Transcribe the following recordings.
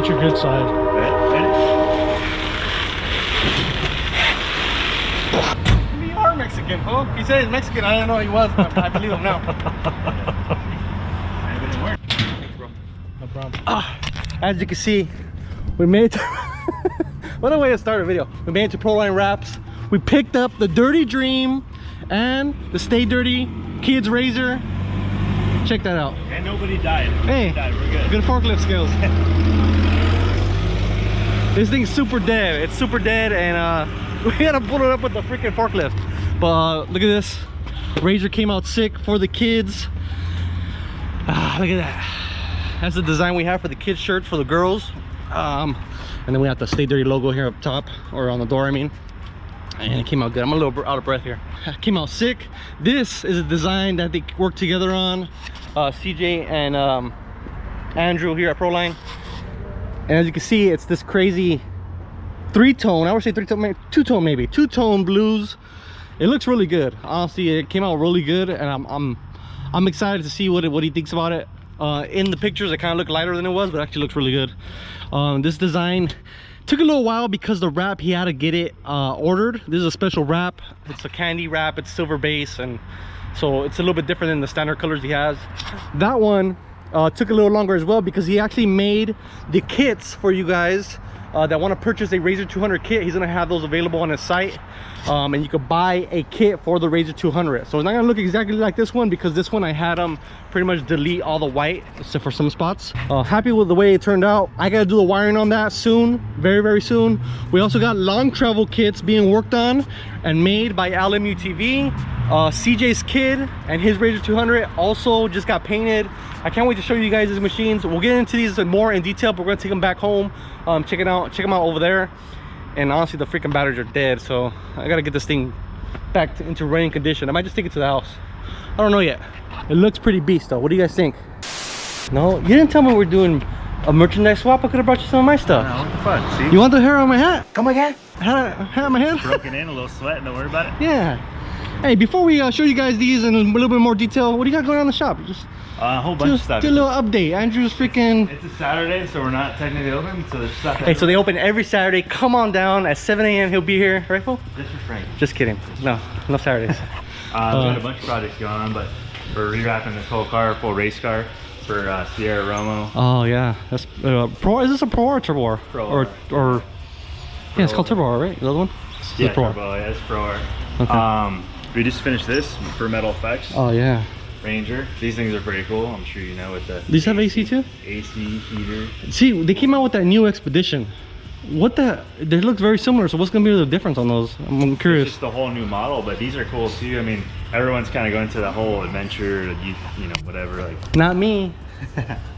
get your good side. You are Mexican, huh? He said he's Mexican. I didn't know he was, but I believe him now. Maybe it worked. Thanks, bro. No problem. As you can see, we made it to what a way to start a video. We made it to Proline Wraps. We picked up the Dirty Dream and the Stay Dirty Kids Razor. Check that out. And nobody died. Hey, Nobody died. We're good. good forklift skills. This thing's super dead. It's super dead, and we gotta pull it up with the freaking forklift. But look at this. Razor came out sick for the kids. Look at that. That's the design we have for the kids' shirts for the girls. And then we have the Stay Dirty logo here up top, or on the door, I mean. And it came out good. I'm a little out of breath here. Came out sick. This is a design that they worked together on, CJ and Andrew here at Proline. And as you can see, it's this crazy three-tone, I would say three-tone, maybe two-tone, maybe two-tone blues. It looks really good. Honestly, it came out really good, and I'm excited to see what he thinks about it. In the pictures, it kind of looked lighter than it was, but it actually looks really good. This design took a little while because the wrap, he had to get it ordered. This is a special wrap. It's a candy wrap. It's silver base, and so it's a little bit different than the standard colors he has. That one took a little longer as well because he actually made the kits for you guys that want to purchase a Razor 200 kit. He's gonna have those available on his site, and you could buy a kit for the Razor 200. So it's not gonna look exactly like this one because this one I had him pretty much delete all the white except for some spots. Happy with the way it turned out. I gotta do the wiring on that soon, very soon. We also got long travel kits being worked on and made by LMUTV. CJ's kid and his Razor 200 also just got painted. I can't wait to show you guys these machines. We'll get into these more in detail, but we're gonna take them back home, check them out over there. And honestly, the freaking batteries are dead, so I gotta get this thing back into running condition. I might just take it to the house. I don't know yet. It looks pretty beast though. What do you guys think? No, you didn't tell me we're doing a merchandise swap. I could have brought you some of my stuff. No, what the fuck? See? You want the hair on my hat? Come again? Hat on my head? Broken in, a little sweat, don't worry about it. Yeah. Hey, before we show you guys these in a little bit more detail, what do you got going on in the shop? Just A whole bunch of stuff. do a little update. Andrew's freaking... It's a Saturday, so we're not technically open, so there's stuff. Hey, so they open every Saturday. Come on down at 7 a.m. He'll be here, right, Phil? Just for Frank. Just kidding. No Saturdays. We got a bunch of projects going on, but we're rewrapping this whole car, full race car for Sierra Romo. Oh yeah, that's Pro. Is this a Pro or Turbo R? Pro or R. Yeah, it's called Turbo R, right? The other one? Yeah, Pro R. Turbo, yeah, it's Pro R. Okay. We just finished this for Metal Effects. Oh yeah. Ranger. These things are pretty cool. I'm sure you know with the. These have AC too? AC heater. See, they came out with that new Expedition. What the? They look very similar. So what's gonna be the difference on those? I'm curious. It's just the whole new model, but these are cool too. I mean, everyone's kind of going to the whole adventure, you know, whatever. Like. Not me.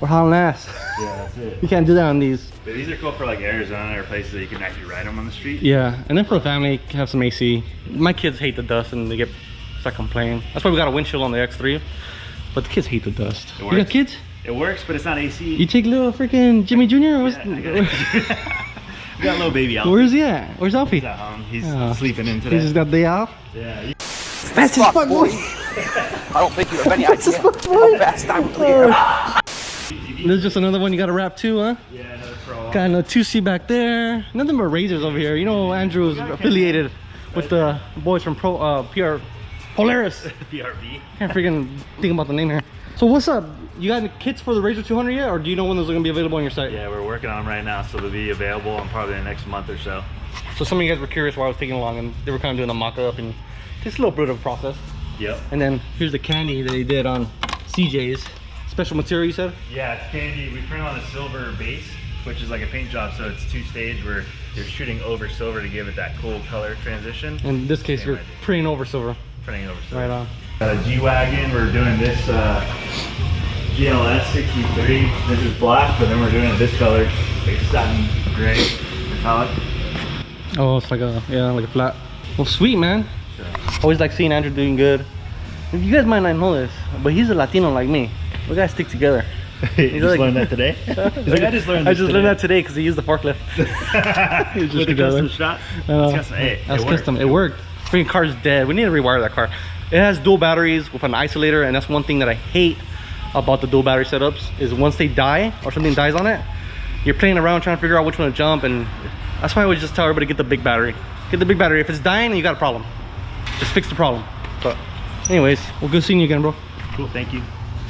We're hauling ass. Yeah, that's it. You can't do that on these. But these are cool for like Arizona or places that you can actually ride them on the street. Yeah, and then for the family, have some AC. My kids hate the dust and they start complaining. That's why we got a windshield on the X3. But the kids hate the dust. You got kids? It works, but it's not AC. You take little freaking Jimmy Jr. Or We got little baby Alfie. Where's he at? Where's Alfie? He's at home. He's sleeping in today. He just got day off? Yeah. That's his fuck boy. I don't think you have any idea how fast I'm clear. There's just another one you got to wrap too, huh? Yeah, another Pro. Got another 2C back there. Nothing but razors over here. You know, Andrew is affiliated with the boys from PR Polaris. PRV. Can't freaking think about the name here. So what's up? You got any kits for the Razor 200 yet, or do you know when those are gonna be available on your site? Yeah, we're working on them right now, so they'll be available in probably the next month or so. So some of you guys were curious why I was taking long, and they were kind of doing a mock-up, and it takes a little bit of a process. Yep. And then here's the candy that they did on CJ's. Special material, you said? Yeah, it's candy. We print on a silver base, which is like a paint job, so it's two-stage where you're shooting over silver to give it that cool color transition. In this case, you're printing over silver. Printing over silver. Right on. Got a G-Wagon. We're doing this GLS 63. This is black, but then we're doing it this color, like satin gray metallic. Oh, it's like a, yeah, like a flat. Well, sweet, man. So. Always like seeing Andrew doing good. You guys might not know this, but he's a Latino like me. We gotta stick together. You just learned that today? He's like, I just learned that today because he used the forklift. With the custom shot? Hey, that's custom. It worked. Freaking car's dead. We need to rewire that car. It has dual batteries with an isolator, and that's one thing that I hate about the dual battery setups is once they die or something dies on it, you're playing around trying to figure out which one to jump, and that's why I always just tell everybody get the big battery. Get the big battery. If it's dying, you got a problem. Just fix the problem. But anyways, well, good seeing you again, bro. Cool, thank you.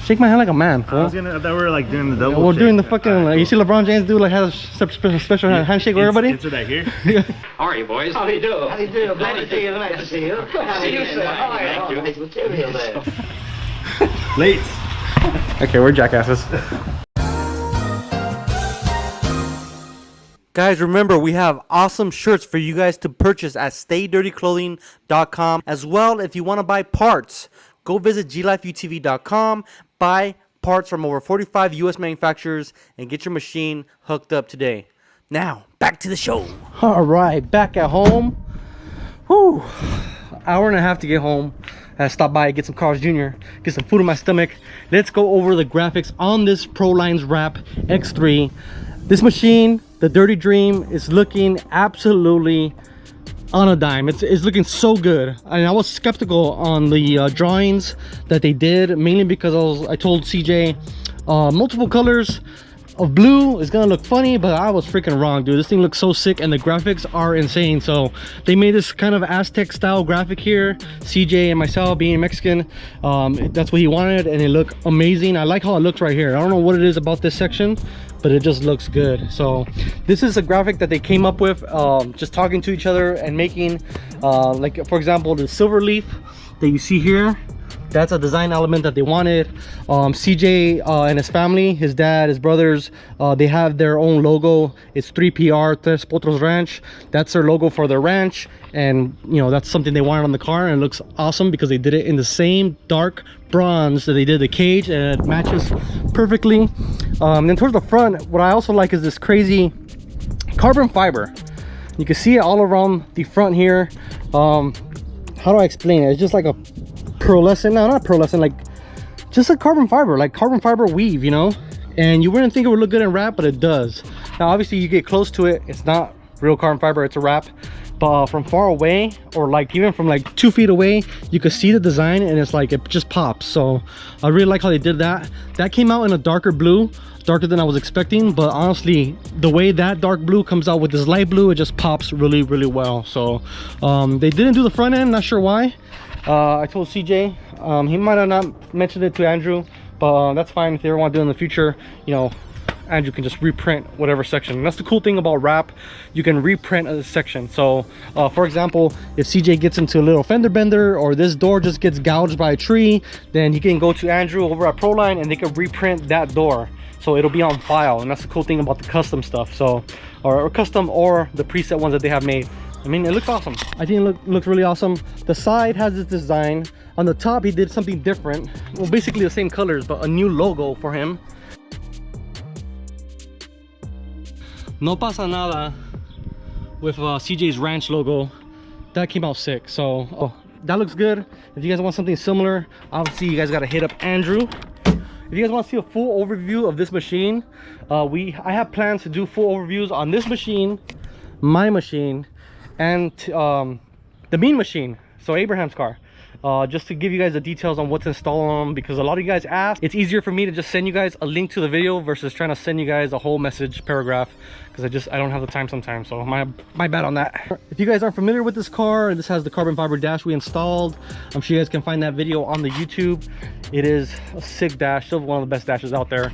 Shake my hand like a man, I fool. thought we were like doing the double. We're shake. doing the fucking. Alright, You see cool. LeBron James do like has a special handshake with everybody. It's right here. How are you, boys? How do you do? How do you do? Glad to see you. Nice to see you. See you, sir. How are you? Nice material there. Late. Okay, we're jackasses. Guys, remember we have awesome shirts for you guys to purchase at StayDirtyClothing.com. As well, if you want to buy parts, go visit glifeutv.com, buy parts from over 45 U.S. manufacturers, and get your machine hooked up today. Now, back to the show. All right, back at home. Whew, hour and a half to get home. I had to stop by, get some Carl's Jr., get some food in my stomach. Let's go over the graphics on this ProLines Wrap X3. This machine, the Dirty Dream, is looking absolutely on a dime. It's looking so good. And I was skeptical on the drawings that they did, mainly because I told CJ multiple colors of blue is gonna look funny, but I was freaking wrong, dude. This thing looks so sick, and the graphics are insane. So they made this kind of Aztec style graphic here. CJ and myself, being Mexican, that's what he wanted, and it looked amazing. I like how it looks right here. I don't know what it is about this section, but it just looks good. So this is a graphic that they came up with just talking to each other and making like, for example, the silver leaf that you see here. That's a design element that they wanted. CJ and his family, his dad, his brothers, they have their own logo. It's 3PR, Tres Potros Ranch. That's their logo for their ranch, and you know, that's something they wanted on the car, and it looks awesome because they did it in the same dark bronze that they did the cage, and it matches perfectly. Then towards the front, what I also like is this crazy carbon fiber. You can see it all around the front here. How do I explain it? It's just like a pearlescent, no, not pearlescent, like just a carbon fiber, like carbon fiber weave, you know. And you wouldn't think it would look good in wrap, but it does. Now obviously you get close to it, it's not real carbon fiber, it's a wrap. But from far away, or like even from like 2 feet away, you could see the design, and it's like it just pops. So I really like how they did that. That came out in a darker blue, darker than I was expecting, but honestly the way that dark blue comes out with this light blue, it just pops really well. So they didn't do the front end, not sure why. I told CJ, he might have not mentioned it to Andrew, but that's fine. If they ever want to do it in the future, you know, Andrew can just reprint whatever section. And that's the cool thing about wrap, you can reprint a section. So for example, if CJ gets into a little fender bender, or this door just gets gouged by a tree, then he can go to Andrew over at ProLine and they can reprint that door, so it'll be on file. And that's the cool thing about the custom stuff. So or custom, or the preset ones that they have made. I mean, it looks awesome. I think it looks really awesome. The side has this design. On the top, he did something different. Well, basically the same colors, but a new logo for him. No pasa nada with CJ's ranch logo. That came out sick. So that looks good. If you guys want something similar, obviously you guys got to hit up Andrew. If you guys want to see a full overview of this machine, I have plans to do full overviews on this machine, my machine, and the Mean machine, so Abraham's car, just to give you guys the details on what's installed on them, because a lot of you guys ask. It's easier for me to just send you guys a link to the video versus trying to send you guys a whole message paragraph, because I don't have the time sometimes. So my bad on that. If you guys aren't familiar with this car, this has the carbon fiber dash we installed. I'm sure you guys can find that video on the YouTube. It is a sick dash, still one of the best dashes out there.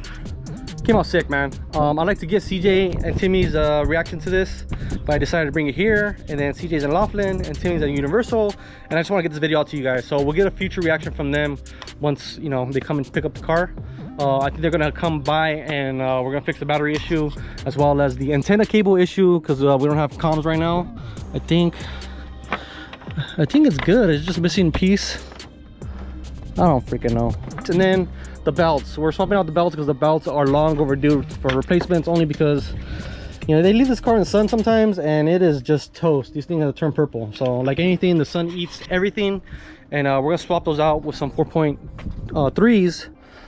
Came out sick, man. I'd like to get CJ and Timmy's reaction to this, but I decided to bring it here. And then CJ's in Laughlin and Timmy's at Universal, and I just want to get this video out to you guys. So we'll get a future reaction from them once, you know, they come and pick up the car. I think they're gonna come by, and we're gonna fix the battery issue as well as the antenna cable issue, because we don't have comms right now. I think it's good. It's just missing a piece. I don't freaking know. And then the belts, we're swapping out the belts because the belts are long overdue for replacements, only because, you know, they leave this car in the sun sometimes and it is just toast. These things are gonna turn purple. So like anything, the sun eats everything. And we're gonna swap those out with some 4.3s,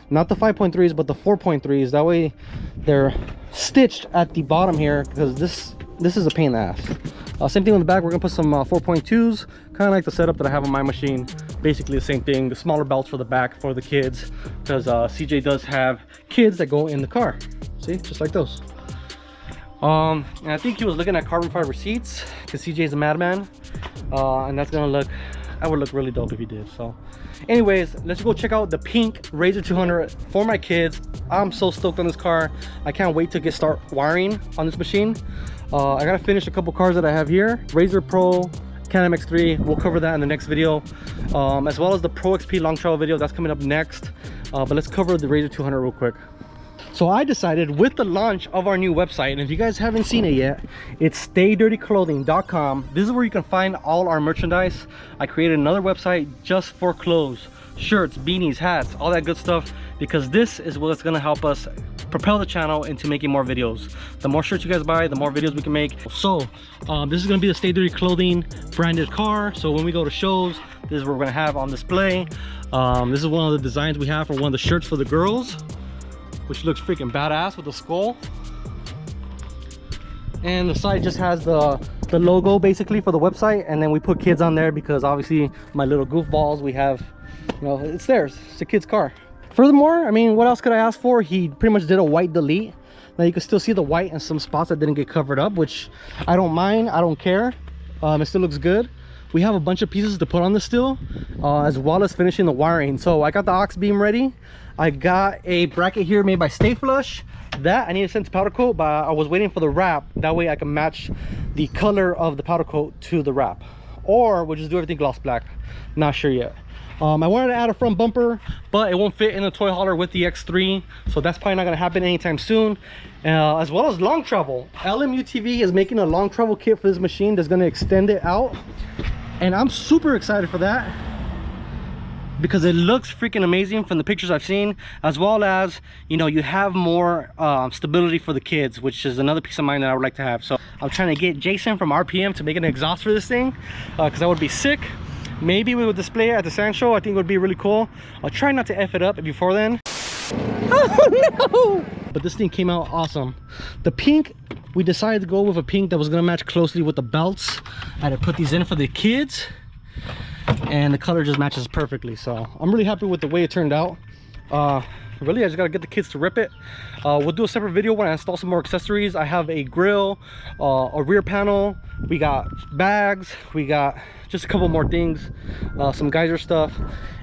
not the 5.3s, but the 4.3s. That way they're stitched at the bottom here, because this is a pain in the ass. Same thing on the back. We're gonna put some 4.2s, kind of like the setup that I have on my machine. Basically the same thing, the smaller belts for the back for the kids, because CJ does have kids that go in the car. See, just like those. And I think he was looking at carbon fiber seats because CJ's a madman, and that's gonna look, that would look really dope if he did. So anyways, let's go check out the pink Razor 200 for my kids. I'm so stoked on this car. I can't wait to start wiring on this machine. I gotta finish a couple cars that I have here. Razor Pro, Can-Am X3, we'll cover that in the next video, as well as the Pro XP long travel video that's coming up next. But let's cover the Razor 200 real quick. So I decided with the launch of our new website, and if you guys haven't seen it yet, it's staydirtyclothing.com. This is where you can find all our merchandise. I created another website just for clothes, shirts, beanies, hats, all that good stuff, because this is what's going to help us propel the channel into making more videos. The more shirts you guys buy, the more videos we can make. So this is going to be the Stay Dirty Clothing branded car. So when we go to shows, this is what we're going to have on display. This is one of the designs we have for one of the shirts for the girls, which looks freaking badass with the skull. And the side just has the logo basically for the website, and then we put kids on there because obviously my little goofballs, we have, you know, it's theirs, it's a kid's car. Furthermore, I mean, what else could I ask for? He pretty much did a white delete. Now you can still see the white and some spots that didn't get covered up, which I don't mind, I don't care. It still looks good. We have a bunch of pieces to put on this still, as well as finishing the wiring. So I got the aux beam ready. I got a bracket here made by Stay Flush. That I need to send to powder coat, but I was waiting for the wrap. That way I can match the color of the powder coat to the wrap. Or we'll just do everything gloss black. Not sure yet. I wanted to add a front bumper, but it won't fit in the toy hauler with the X3. So that's probably not going to happen anytime soon. As well as long travel. LMUTV is making a long travel kit for this machine that's going to extend it out. And I'm super excited for that, because it looks freaking amazing from the pictures I've seen, as well as, you know, you have more stability for the kids, which is another piece of mind that I would like to have. So I'm trying to get Jason from RPM to make an exhaust for this thing, because that would be sick. Maybe we would display it at the Sand Show. I think it would be really cool. I'll try not to F it up before then. Oh no! But this thing came out awesome. The pink, we decided to go with a pink that was gonna match closely with the belts. I had to put these in for the kids, and the color just matches perfectly. So I'm really happy with the way it turned out. Really, I just gotta get the kids to rip it. We'll do a separate video when I install some more accessories. I have a grill, a rear panel, we got bags, we got just a couple more things, some geyser stuff,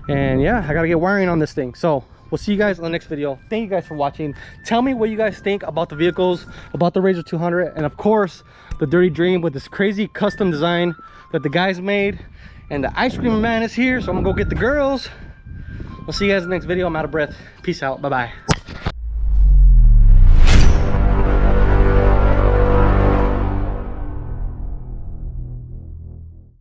and yeah, I gotta get wiring on this thing. So we'll see you guys in the next video. Thank you guys for watching. Tell me what you guys think about the vehicles, about the Razor 200, and of course the Dirty Dream with this crazy custom design that the guys made. And the ice cream man is here, so I'm gonna go get the girls. We'll see you guys in the next video. I'm out of breath. Peace out. Bye bye.